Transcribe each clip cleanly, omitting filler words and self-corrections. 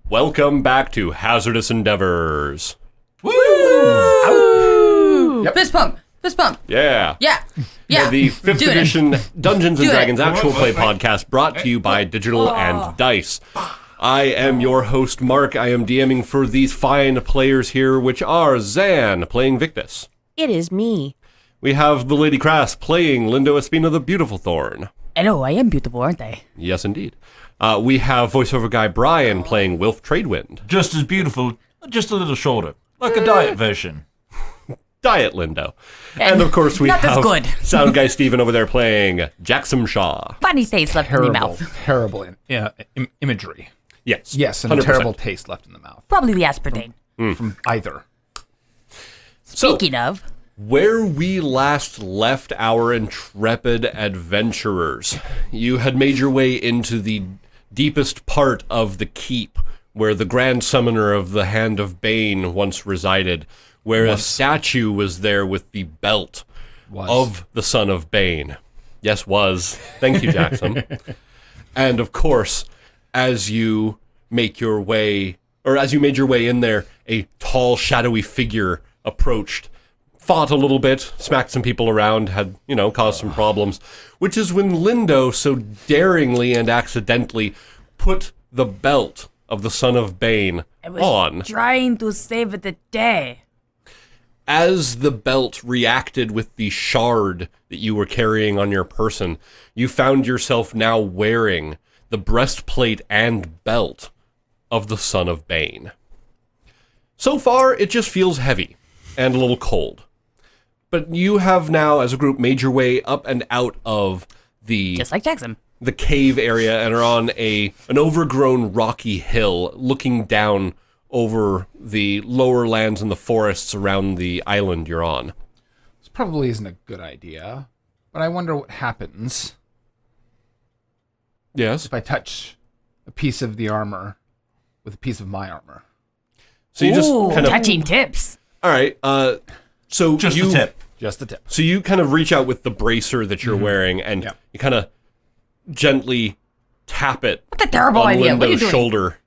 Welcome back to Hazardous Endeavors. Woo! Ow. Yep. Fist pump. Fist pump. Yeah. Yeah. Yeah. The 5th edition Dungeons & Dragons actual play podcast brought to you by Digital and Dice. I am your host, Mark. I am DMing for these fine players here, which are Zan, playing Victus. It is me. We have the Lady Crass playing Lindo, Espina, the beautiful Thorn. Hello, I am beautiful, aren't I? Yes, indeed. We have voiceover guy Brian playing Wilf Tradewind. Just as beautiful, just a little shorter. Like a diet version. Diet Lindo. And of course we Not as have good. sound guy Steven over there playing Jaxom Shaw. Funny taste left in your mouth. Terrible imagery. Yes. Yes, and a 100%. terrible taste left in the mouth. Probably the aspartame. From either. Speaking of, Where we last left our intrepid adventurers, you had made your way into the deepest part of the keep, where the Grand Summoner of the Hand of Bane once resided, where a statue was there with the belt of the Son of Bane. Yes, was. Thank you, Jaxom. And of course, as you made your way in there, a tall, shadowy figure approached, fought a little bit, smacked some people around, had, caused some problems, which is when Lindo so daringly and accidentally put the belt of the Son of Bane on. trying to save the day. As the belt reacted with the shard that you were carrying on your person, you found yourself now wearing the breastplate and belt of the Son of Bane. So far, it just feels heavy and a little cold. But you have now, as a group, made your way up and out of the Just like Jaxom. the cave area and are on an overgrown rocky hill looking down over the lower lands and the forests around the island you're on. This probably isn't a good idea, but I wonder what happens Yes. if I touch a piece of the armor with a piece of my armor. So you just kind of... touching tips. All right. So Just you... the tip. Just the tip. So you kind of reach out with the bracer that you're wearing, and you kind of gently tap it What a terrible on idea. What are you Lindo's doing? shoulder.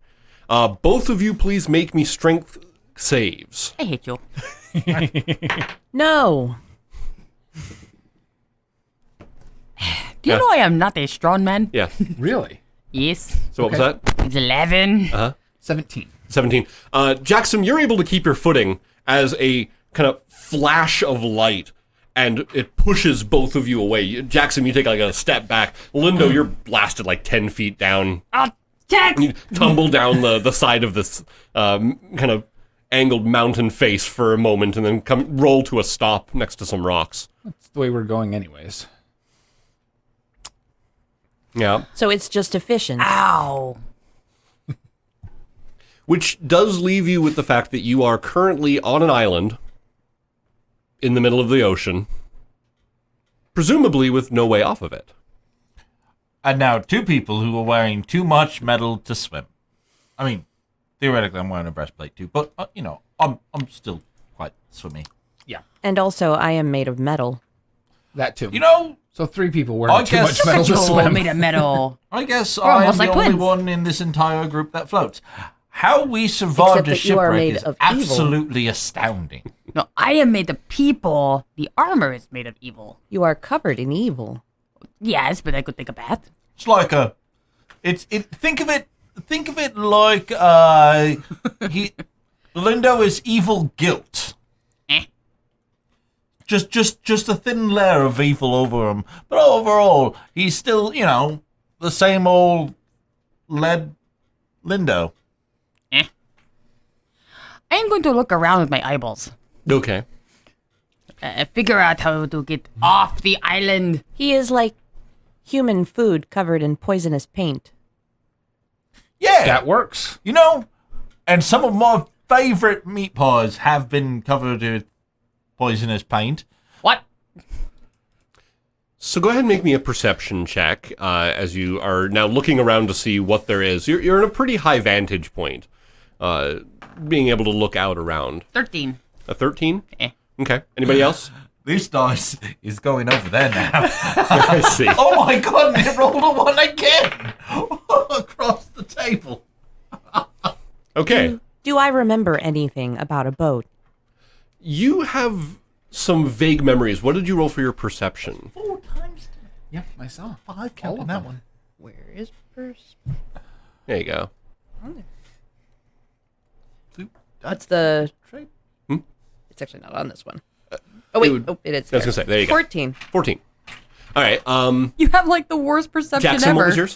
Both of you, please make me strength saves. I hate you. No. Do you know I am not a strong man? Yeah. Really? Yes. So what was that? It's 11. 17. 17. Jaxom, you're able to keep your footing as a kind of flash of light, and it pushes both of you away. Jaxom, you take like a step back. Lindo, you're blasted like 10 feet down. Oh, Jax! You tumble down the side of this kind of angled mountain face for a moment, and then roll to a stop next to some rocks. That's the way we're going anyways. Yeah. So it's just efficient. Ow. Which does leave you with the fact that you are currently on an island in the middle of the ocean, presumably with no way off of it. And now 2 people who are wearing too much metal to swim. I mean, theoretically, I'm wearing a breastplate too, but I'm still quite swimmy. Yeah. And also, I am made of metal. That too. You know, So 3 people wearing too much guess- metal to You swim. made of metal. I guess We're I am almost the like only twins. one in this entire group that floats. How we survived Except a that you are shipwreck made is of evil. absolutely astounding. No, I am made of people. The armor is made of evil. You are covered in evil. Yes, but I could take a bath. It's like think of it like Lindo is evil guilt. Eh. Just a thin layer of evil over him. But overall, he's still, the same old lead Lindo. I am going to look around with my eyeballs. Okay. Figure out how to get off the island. He is like human food covered in poisonous paint. Yeah. That works. And some of my favorite meat pies have been covered with poisonous paint. What? So go ahead and make me a perception check as you are now looking around to see what there is. You're in a pretty high vantage point, being able to look out around. 13. A 13? Eh. Okay. Anybody else? This dice is going over there now. I see. Oh my god, and it rolled a 1 again! Across the table. Okay. Do I remember anything about a boat? You have some vague memories. What did you roll for your perception? 4 times Yep, I saw. 5 counting that one. Where is purse? There you go. What's the... Trade. It's actually not on this one. Oh, wait. It is. I was going to say, there you go. 14. 14. All right. You have, like, the worst perception Jaxom, ever. what was yours?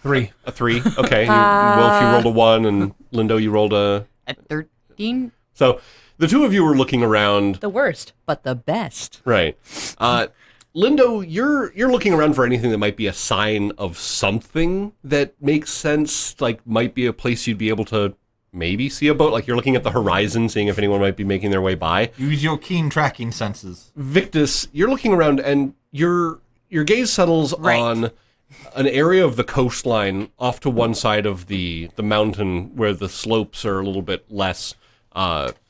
3. A 3. Okay. Wilf, you rolled a 1, and Lindo, you rolled a... At 13? So the two of you were looking around. The worst, but the best. Right. Lindo, you're looking around for anything that might be a sign of something that makes sense, like might be a place you'd be able to maybe see a boat. Like you're looking at the horizon, seeing if anyone might be making their way by. Use your keen tracking senses. Victus, you're looking around and your gaze settles on an area of the coastline off to one side of the mountain where the slopes are a little bit less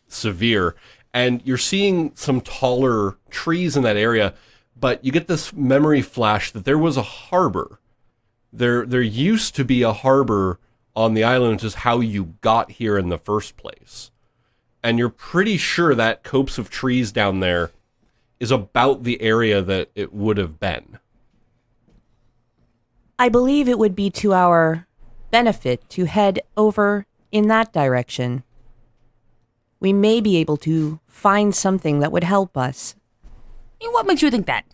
severe. And you're seeing some taller trees in that area, but you get this memory flash that there was a harbor. There used to be a harbor on the island, which is how you got here in the first place. And you're pretty sure that copse of trees down there is about the area that it would have been. I believe it would be to our benefit to head over in that direction. We may be able to find something that would help us, What makes you think that?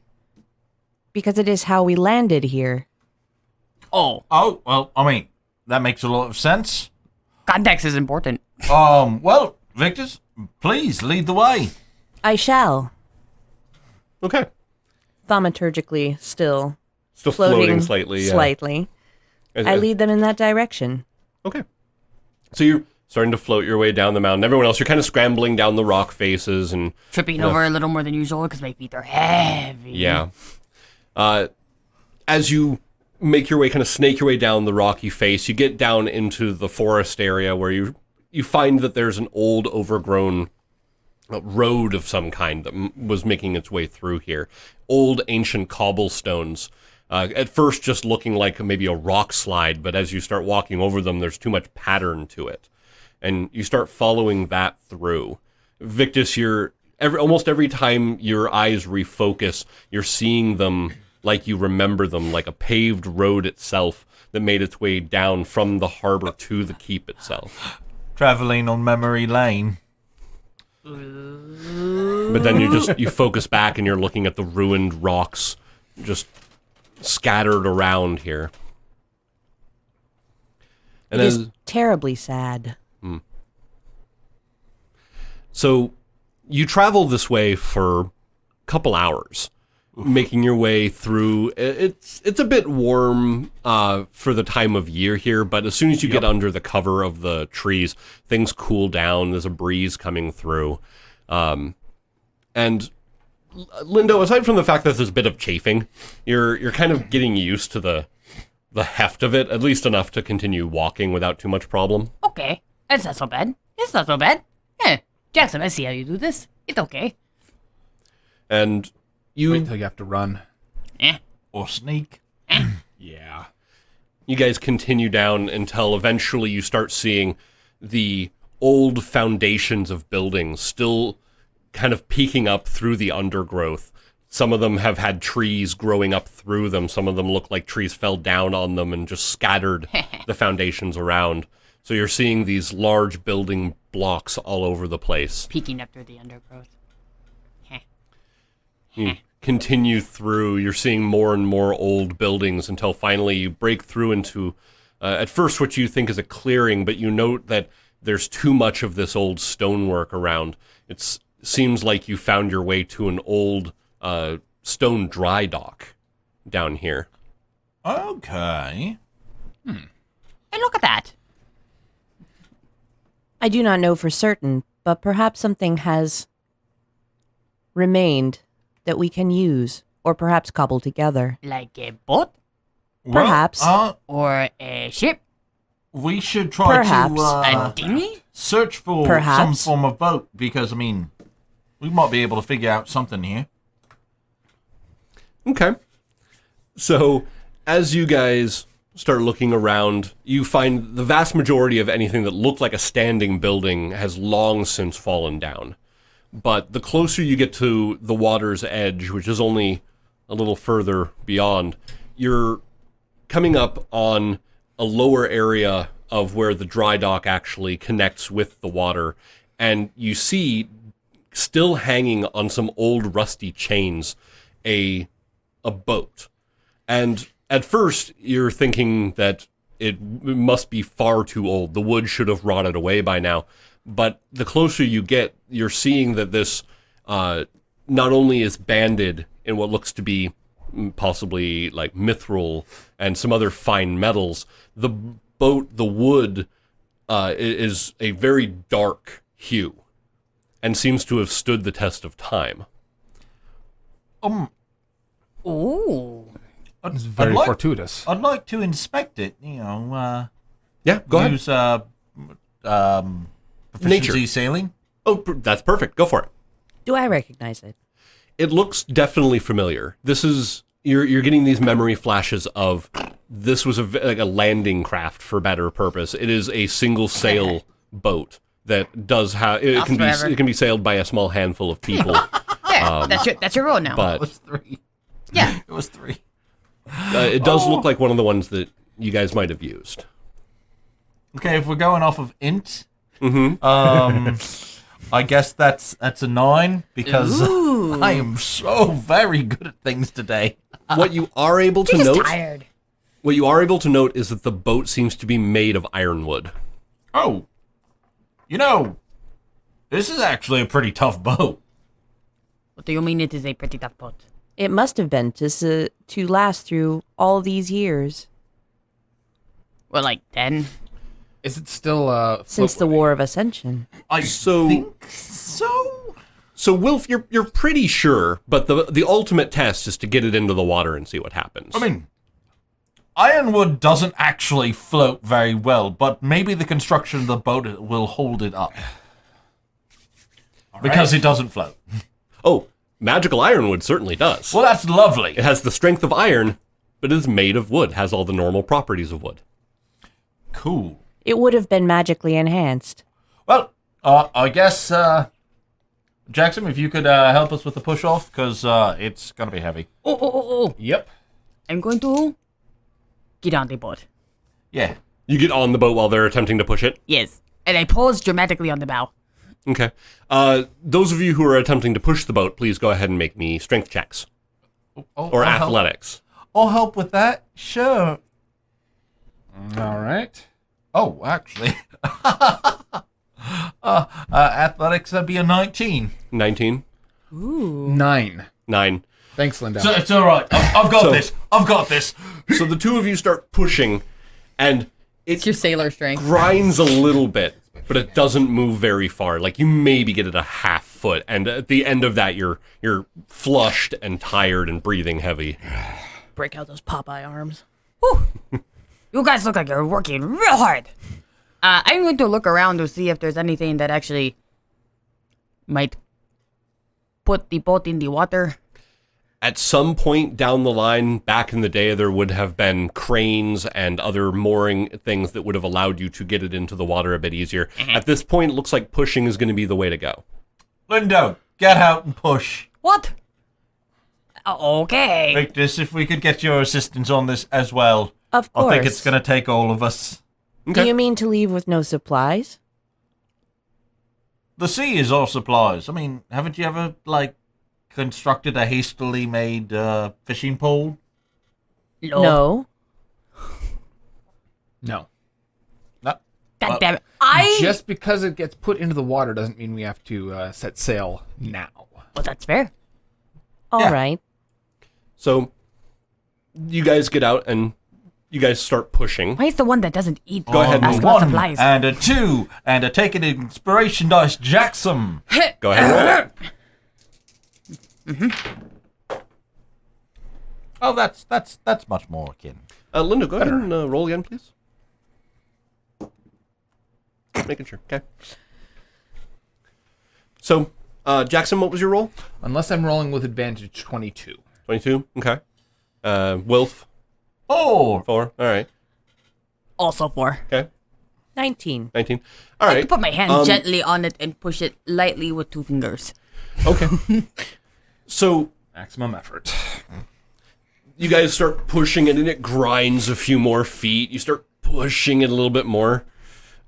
because it is how we landed here. Oh, Oh, well, I mean, that makes a lot of sense. context is important. Well, Victus, please lead the way. I shall. Okay. Thaumaturgically still Still floating slightly. Yeah. Slightly. I lead them in that direction. Okay. So you're starting to float your way down the mountain. Everyone else, you're kind of scrambling down the rock faces and... Tripping over a little more than usual because my feet are heavy. Yeah. As you make your way, kind of snake your way down the rocky face, you get down into the forest area where you find that there's an old, overgrown road of some kind that was making its way through here. Old, ancient cobblestones. At first just looking like maybe a rock slide, but as you start walking over them, there's too much pattern to it. And you start following that through. Victus, almost every time your eyes refocus, you're seeing them like you remember them, like a paved road itself that made its way down from the harbor to the keep itself. Traveling on memory lane. But then you focus back and you're looking at the ruined rocks just scattered around here. And It is terribly sad. So you travel this way for a couple hours, making your way through. It's a bit warm for the time of year here, but as soon as you get under the cover of the trees, things cool down. There's a breeze coming through. And Lindo, aside from the fact that there's a bit of chafing, you're kind of getting used to the heft of it, at least enough to continue walking without too much problem. Okay. It's not so bad. It's not so bad. Jaxom, I see how you do this. It's okay. And you... Wait till you have to run. Or sneak. Yeah. You guys continue down until eventually you start seeing the old foundations of buildings still kind of peeking up through the undergrowth. Some of them have had trees growing up through them. Some of them look like trees fell down on them and just scattered the foundations around. So you're seeing these large building blocks all over the place. Peeking up through the undergrowth. You continue through, you're seeing more and more old buildings until finally you break through into, at first what you think is a clearing, but you note that there's too much of this old stonework around. It seems like you found your way to an old stone dry dock down here. Okay. Hey, look at that. I do not know for certain, but perhaps something has remained that we can use, or perhaps cobble together. Like a boat Perhaps. or a ship. We should try Perhaps. to A dinghy? search for Perhaps. some form of boat because, I mean, We might be able to figure out something here. Okay. So, as you guys start looking around, you find the vast majority of anything that looked like a standing building has long since fallen down. But the closer you get to the water's edge, which is only a little further beyond, you're coming up on a lower area of where the dry dock actually connects with the water, and you see, still hanging on some old rusty chains, a boat. And at first, you're thinking that it must be far too old. The wood should have rotted away by now. But the closer you get, you're seeing that this not only is banded in what looks to be possibly like mithril and some other fine metals, the wood is a very dark hue and seems to have stood the test of time. Ooh. It's very fortuitous. I'd like to inspect it, you know. Yeah, go ahead. Use proficiency Nature. sailing. Oh, that's perfect. Go for it. Do I recognize it? It looks definitely familiar. This is you're getting these memory flashes of this was like a landing craft for better purpose. It is a single sail boat that does have it can be sailed by a small handful of people. Yeah, that's your role now. It But was 3. yeah. It was 3. it does look like one of the ones that you guys might have used. Okay, if we're going off of int, I guess that's a 9 because I am so very good at things today. What you are able to You're just note, tired. what you are able to note is that the boat seems to be made of ironwood. Oh, you know, this is actually a pretty tough boat. What do you mean it is a pretty tough boat? It must have been to last through all these years. Well, like 10? Is it still Since the War of Ascension. I think so. So Wilf, you're pretty sure, but the ultimate test is to get it into the water and see what happens. I mean, ironwood doesn't actually float very well, but maybe the construction of the boat will hold it up. Because it doesn't float. Oh, magical ironwood certainly does. Well, that's lovely. It has the strength of iron, but it is made of wood, has all the normal properties of wood. Cool. It would have been magically enhanced. Well, I guess, Jaxom, if you could help us with the push-off, because it's going to be heavy. Oh. Yep. I'm going to get on the boat. Yeah. You get on the boat while they're attempting to push it? Yes. And I pose dramatically on the bow. Okay. Those of you who are attempting to push the boat, please go ahead and make me strength checks. Or I'll athletics. I'll help with that. Sure. All right. Oh, actually. Athletics, that'd be a 19. 19? 9. 9. Thanks, Lindo. So it's all right. I've got this. I've got this. So the two of you start pushing, and It's your sailor strength. grinds a little bit, but it doesn't move very far. Like, you maybe get it a half foot, and at the end of that, you're flushed and tired and breathing heavy. Break out those Popeye arms. Whew. You guys look like you're working real hard. I'm going to look around to see if there's anything that actually might put the boat in the water. At some point down the line, back in the day, there would have been cranes and other mooring things that would have allowed you to get it into the water a bit easier. At this point, it looks like pushing is going to be the way to go. Lindo, get out and push. What? Okay. Victus, if we could get your assistance on this as well. Of course. I think it's going to take all of us. Do you mean to leave with no supplies? The sea is all supplies. I mean, haven't you ever, constructed a hastily made fishing pole? No. No. God damn it. Just because it gets put into the water doesn't mean we have to set sail now. Well, that's fair. All right. So, you guys get out and you guys start pushing. Why is the one that doesn't eat? Go ahead and ask about 1 supplies. and a 2 and a take an inspiration dice, Jaxom. Go ahead and roll. Oh, that's much more akin. Lindo, go ahead and roll again, please. Making sure. Okay. So, Jaxom, what was your roll? Unless I'm rolling with advantage, 22. 22? Okay. Wilf? Oh! 4. All right. Also 4. Okay. 19. 19. All I right. can put my hand gently on it and push it lightly with 2 fingers. Okay. So Maximum effort. you guys start pushing it, and it grinds a few more feet. You start pushing it a little bit more.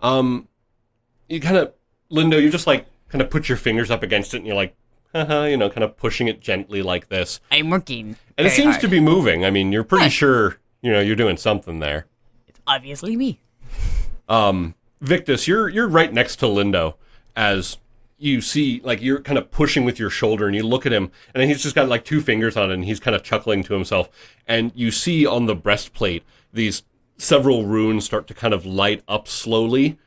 You kind of, Lindo, you just like kind of put your fingers up against it, and you're like, haha, you know, kind of pushing it gently like this. I'm working. And it seems to be moving. I mean, you're pretty sure, you know, you're doing something there. It's obviously me. Victus, you're right next to Lindo as you see, like, you're kind of pushing with your shoulder, and you look at him, and he's just got like 2 fingers on it, and he's kind of chuckling to himself. And you see on the breastplate these several runes start to kind of light up slowly.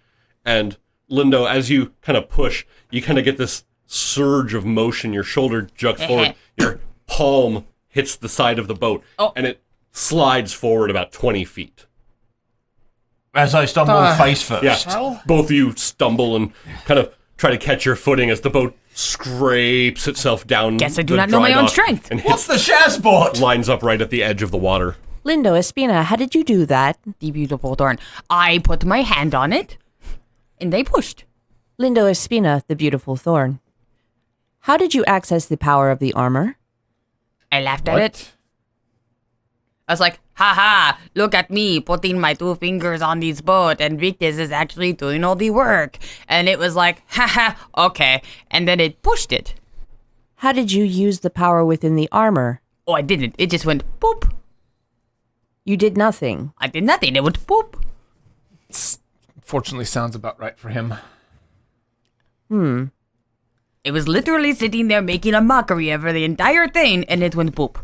And Lindo, as you kind of push, you kind of get this surge of motion. Your shoulder juts forward, your palm hits the side of the boat, and it slides forward about 20 feet. As I stumble face first. Yeah, both of you stumble and kind of try to catch your footing as the boat scrapes itself down. Guess I do the not know dry my own dock strength. And What's the Shazbot? lines up right at the edge of the water. Lindo, Espina, how did you do that? The beautiful Thorn. I put my hand on it, and they pushed. Lindo, Espina, the beautiful Thorn. How did you access the power of the armor? I laughed at it. I was like, haha, look at me putting my 2 fingers on this boat, and Victus is actually doing all the work. And it was like, haha, okay. And then it pushed it. How did you use the power within the armor? Oh, I didn't. It just went boop. You did nothing. I did nothing. It went boop. Fortunately, sounds about right for him. It was literally sitting there making a mockery of the entire thing, and it went boop.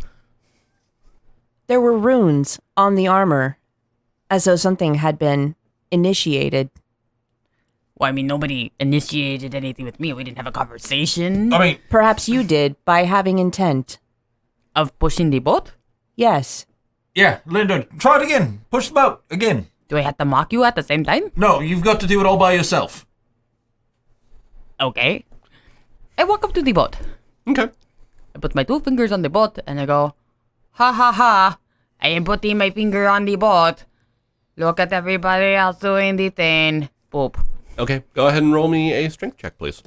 There were runes on the armor, as though something had been initiated. Well, I mean, nobody initiated anything with me. We didn't have a conversation I mean, Perhaps you did, by having intent. of pushing the boat. Yes. yeah, Lindo, try it again. Push the boat again. Do I have to mock you at the same time? No, you've got to do it all by yourself. Okay. I walk up to the boat. Okay. I put my 2 fingers on the boat, and I go, ha ha ha, I am putting my finger on the boat. Look at everybody else doing the thing. Boop. Okay, go ahead and roll me a strength check, please.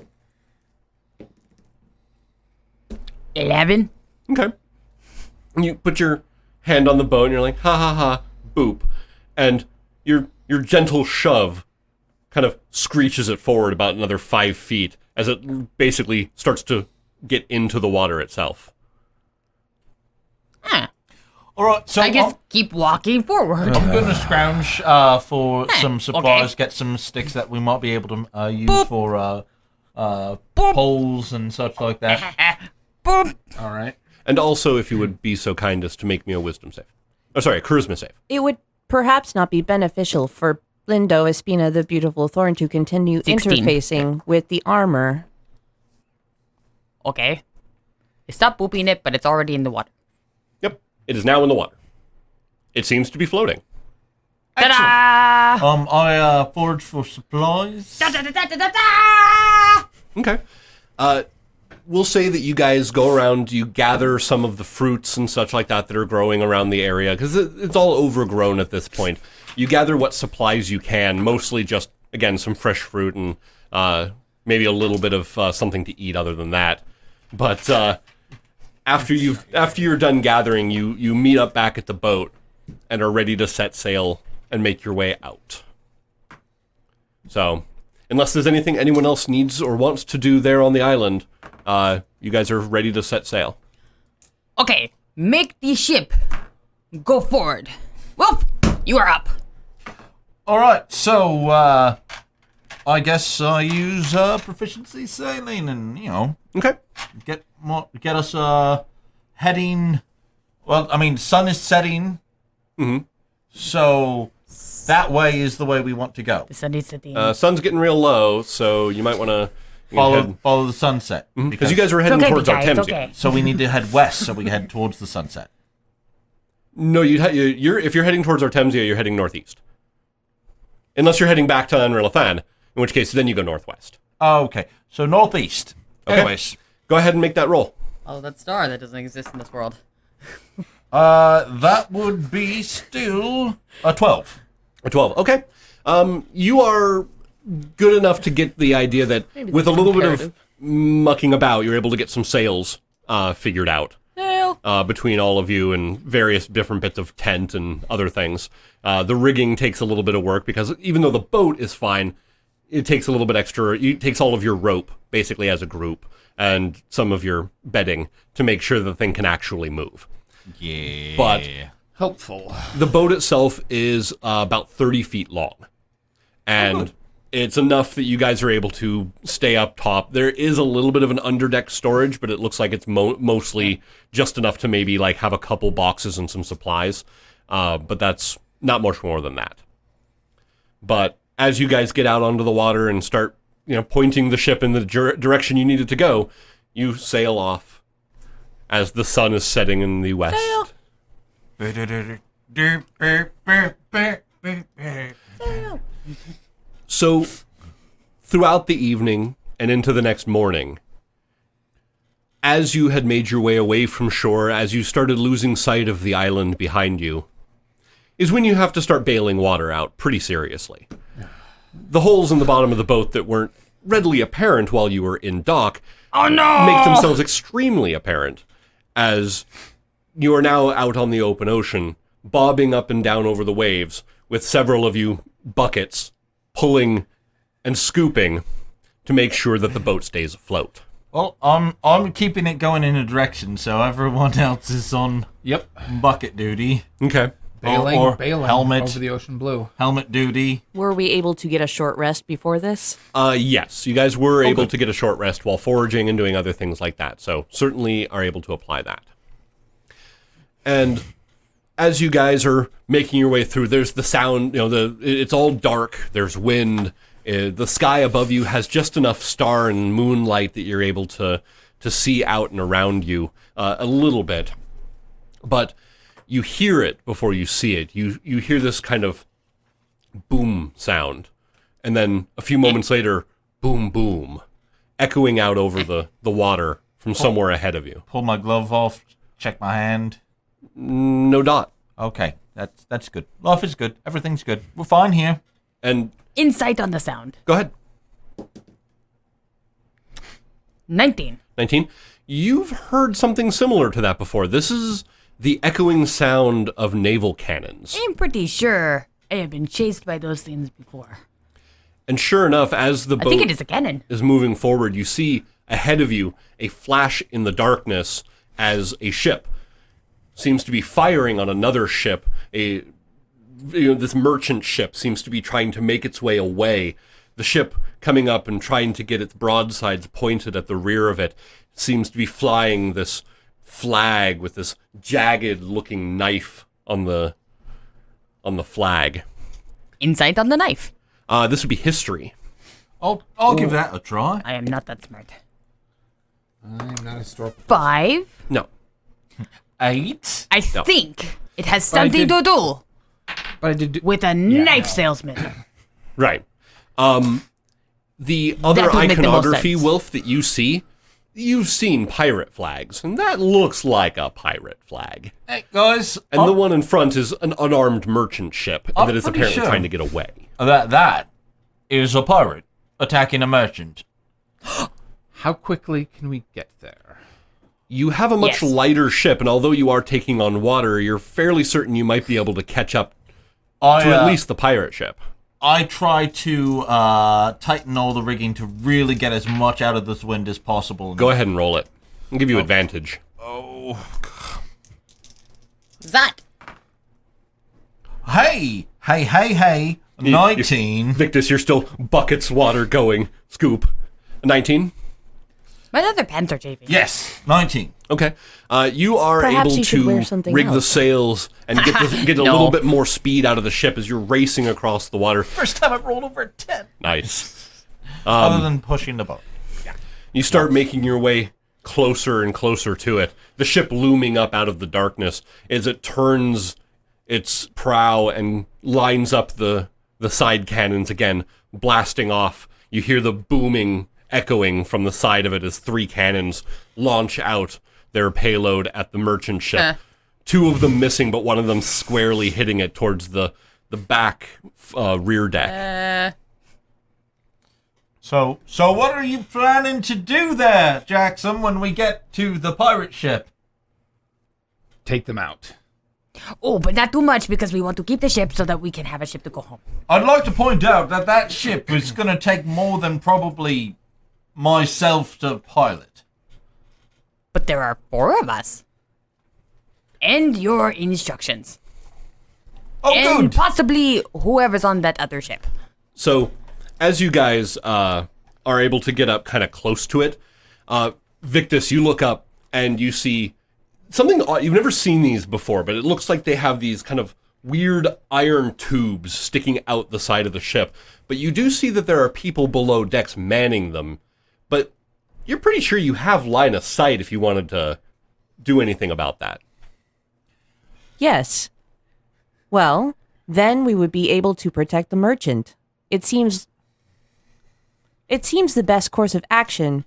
11. Okay. You put your hand on the boat, and you're like, ha ha ha, boop. And your gentle shove kind of screeches it forward about another 5 feet as it basically starts to get into the water itself. Huh. All right, so I just keep walking forward. I'm going to scrounge for some supplies, okay. get some sticks that we might be able to use Boop. for poles and such like that. Boop. All right. And also, if you would be so kind as to make me a wisdom save. Oh, sorry, a charisma save. It would perhaps not be beneficial for Lindo, Espina, the beautiful Thorn to continue 16. interfacing with the armor. Okay. I stopped booping it, but it's already in the water. Yep, it is now in the water. It seems to be floating. Ta-da! I forage for supplies. Da-da-da-da-da-da! Okay. We'll say that you guys go around, you gather some of the fruits and such like that are growing around the area, because it's all overgrown at this point. You gather what supplies you can, mostly just, again, some fresh fruit and maybe a little bit of something to eat other than that. But after you're done gathering, you meet up back at the boat and are ready to set sail and make your way out. So, unless there's anything anyone else needs or wants to do there on the island, you guys are ready to set sail. Okay, make the ship go forward. Wilf, you are up. All right, so I guess I use proficiency sailing, and Okay. get us heading. Well, I mean, sun is setting, so that way is the way we want to go. The sun is setting. Sun's getting real low, so you might want to Follow the sunset because you guys are heading okay, towards guys, Artemisia. okay. So we need to head west, so we head towards the sunset. No, if you're heading towards Artemisia, you're heading northeast. Unless you're heading back to Anrilathan, in which case then you go northwest. Okay, so northeast. Anyways, Go ahead and make that roll. Oh, that star that doesn't exist in this world. that would be still a 12. A 12. Okay. You are good enough to get the idea that with a little bit of mucking about, you're able to get some sails figured out between all of you and various different bits of tent and other things. The rigging takes a little bit of work because even though the boat is fine, it takes a little bit extra. It takes all of your rope, basically, as a group, and some of your bedding to make sure the thing can actually move. Yeah. But Helpful. the boat itself is about 30 feet long. And it's enough that you guys are able to stay up top. There is a little bit of an underdeck storage, but it looks like it's mostly just enough to maybe like have a couple boxes and some supplies. But that's not much more than that. But as you guys get out onto the water and start, pointing the ship in the direction you need it to go, you sail off as the sun is setting in the west. So, throughout the evening and into the next morning, as you had made your way away from shore, as you started losing sight of the island behind you, is when you have to start bailing water out pretty seriously. The holes in the bottom of the boat that weren't readily apparent while you were in dock make themselves extremely apparent as you are now out on the open ocean, bobbing up and down over the waves, with several of you buckets pulling and scooping to make sure that the boat stays afloat. Well, I'm keeping it going in a direction, so everyone else is on Yep. bucket duty, Okay. Bailing, or bailing helmet. over the ocean blue. helmet duty. Were we able to get a short rest before this? Yes, you guys were able to get a short rest while foraging and doing other things like that, so certainly are able to apply that. And as you guys are making your way through, there's the sound, it's all dark, there's wind, the sky above you has just enough star and moonlight that you're able to see out and around you a little bit. But you hear it before you see it. You hear this kind of boom sound. And then a few moments later, boom, boom, echoing out over the water from somewhere ahead of you. Pull my glove off, check my hand. No dot. Okay, that's good. Life is good. Everything's good. We're fine here. And Insight on the sound. go ahead. 19. 19. You've heard something similar to that before. This is the echoing sound of naval cannons. I'm pretty sure I have been chased by those things before. And sure enough, as the I think boat it is a cannon. is moving forward, you see ahead of you a flash in the darkness as a ship seems to be firing on another ship. This merchant ship seems to be trying to make its way away. The ship coming up and trying to get its broadsides pointed at the rear of it seems to be flying this flag with this jagged-looking knife on the flag. Insight on the knife. This would be history. I'll give that a try. I am not that smart. I'm not a historical. 5. No. 8. I think it has But I something did- to do But I did do. with a knife salesman. Right. The other That would make the most iconography, sense. Wilf, that you see, you've seen pirate flags, and that looks like a pirate flag. Hey, guys. And the one in front is an unarmed merchant ship I'm that is pretty apparently sure. trying to get away. That is a pirate attacking a merchant. How quickly can we get there? You have a much Yes. lighter ship, and although you are taking on water, you're fairly certain you might be able to catch up I, to at least the pirate ship. I try to tighten all the rigging to really get as much out of this wind as possible. Go ahead and roll it. I'll give you advantage. That. Hey! 19. Victus, you're still buckets water going. Scoop. 19? My other pants are chafing. Yes, 19. Okay. You are Perhaps able you should wear to something rig the else. sails and get a No. little bit more speed out of the ship as you're racing across the water. First time I've rolled over a 10. Nice. Other than pushing the boat. You start making your way closer and closer to it. The ship looming up out of the darkness as it turns its prow and lines up the side cannons again, blasting off. You hear the booming echoing from the side of it as 3 cannons launch out their payload at the merchant ship. 2 of them missing, but one of them squarely hitting it towards the back rear deck. So what are you planning to do there, Jaxom, when we get to the pirate ship? Take them out. Oh, but not too much because we want to keep the ship so that we can have a ship to go home. I'd like to point out that ship is going to take more than probably myself to pilot. But there are 4 of us. And your instructions. Oh, and good. possibly whoever's on that other ship. So, as you guys are able to get up kind of close to it, Victus, you look up and you see something odd. You've never seen these before, but it looks like they have these kind of weird iron tubes sticking out the side of the ship. But you do see that there are people below decks manning them. But you're pretty sure you have line of sight if you wanted to do anything about that. Yes. Well, then we would be able to protect the merchant. It seems the best course of action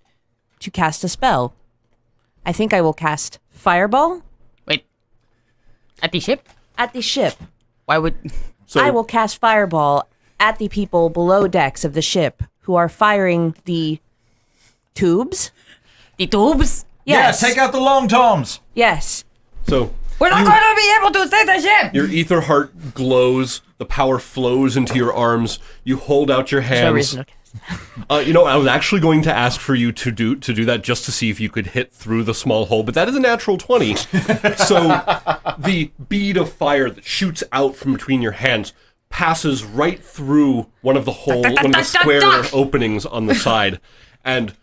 to cast a spell. I think I will cast Fireball Wait. At the ship? at the ship. Why would... So, I will cast Fireball at the people below decks of the ship who are firing the tubes. The tubes? Yes. Yeah, take out the long toms. Yes. So We're not going to be able to save the ship! your ether heart glows. The power flows into your arms. You hold out your No hands. reason to cast. I was actually going to ask for you to do that just to see if you could hit through the small hole, but that is a natural 20. So the bead of fire that shoots out from between your hands passes right through one of the square openings on the side, and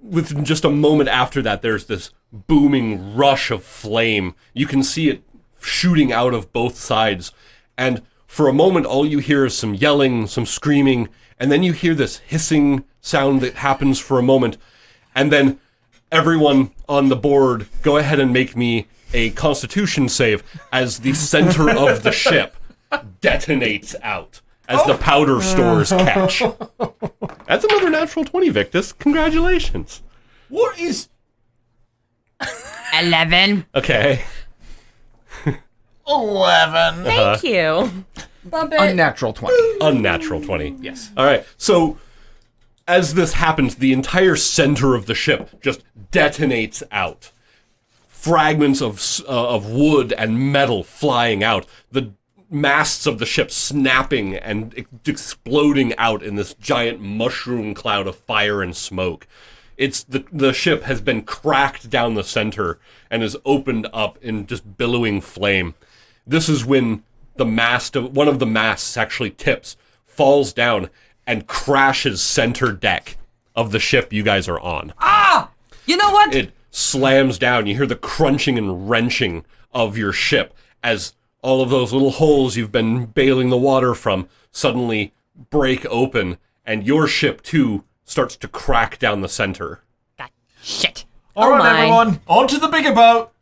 within just a moment after that, there's this booming rush of flame. You can see it shooting out of both sides, and for a moment, all you hear is some yelling, some screaming, and then you hear this hissing sound that happens for a moment, and then everyone on the board, go ahead and make me a Constitution save as the center of the ship detonates out as the powder stores catch. That's another natural 20, Victus. Congratulations. What is 11. Okay. 11? Thank you. Bump it. Unnatural 20. Unnatural 20. Yes. All right. So as this happens, the entire center of the ship just detonates out. Fragments of wood and metal flying out. The masts of the ship snapping and exploding out in this giant mushroom cloud of fire and smoke. It's the ship has been cracked down the center and is opened up in just billowing flame. This is when one of the masts actually tips, falls down, and crashes center deck of the ship you guys are on. Ah! You know what? It slams down. You hear the crunching and wrenching of your ship as all of those little holes you've been bailing the water from suddenly break open, and your ship, too, starts to crack down the center. God, shit. All right, my. everyone, on to the bigger boat.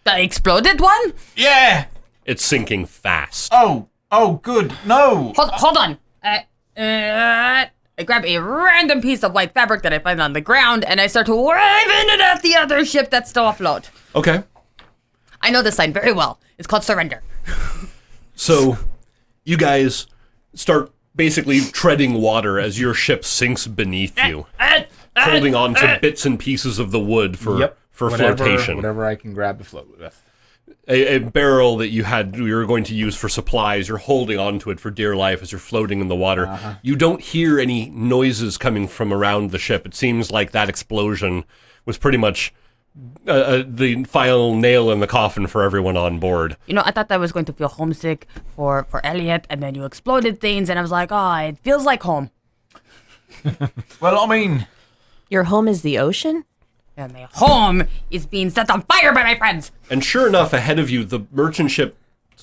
The exploded one? Yeah. It's sinking fast. Oh, good. No. Hold on. I grab a random piece of white fabric that I find on the ground, and I start to waving it at the other ship that's still afloat. Okay. I know this sign very well. It's called surrender. So, you guys start basically treading water as your ship sinks beneath you, holding on to bits and pieces of the wood for flotation. Whatever I can grab to float with. A barrel that you were going to use for supplies, you're holding onto it for dear life as you're floating in the water. You don't hear any noises coming from around the ship. It seems like that explosion was pretty much the final nail in the coffin for everyone on board. You know, I thought I was going to feel homesick for Elliot, and then you exploded things, and I was like, oh, it feels like home. Well, I mean, Your home is the ocean? And my home is being set on fire by my friends. And sure enough, ahead of you, the merchant ship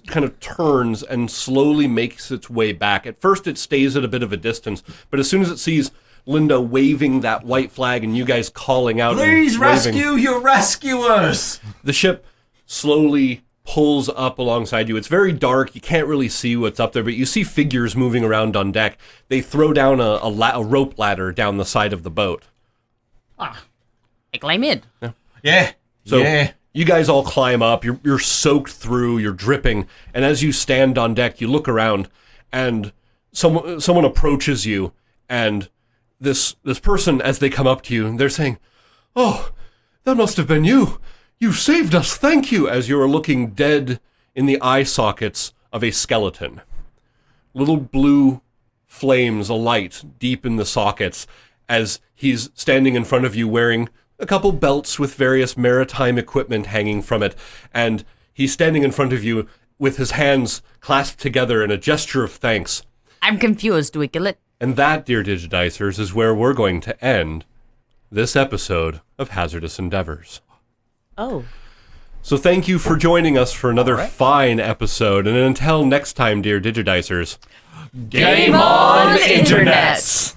kind of turns and slowly makes its way back. At first, it stays at a bit of a distance, but as soon as it sees Lindo waving that white flag and you guys calling out, please and waving, rescue your rescuers. the ship slowly pulls up alongside you. It's very dark. You can't really see what's up there, but you see figures moving around on deck. They throw down a rope ladder down the side of the boat. I climb in. Yeah. So yeah. you guys all climb up. You're soaked through. You're dripping. And as you stand on deck, you look around, and someone approaches you, and this person, as they come up to you, they're saying, "Oh, that must have been you. You saved us. Thank you." As you're looking dead in the eye sockets of a skeleton. Little blue flames alight deep in the sockets as he's standing in front of you wearing a couple belts with various maritime equipment hanging from it, and he's standing in front of you with his hands clasped together in a gesture of thanks. I'm confused. Do we kill it? And that, dear Digidicers, is where we're going to end this episode of Hazardous Endeavors. Oh. So thank you for joining us for another fine episode, and until next time, dear Digidicers, Game on, Internets!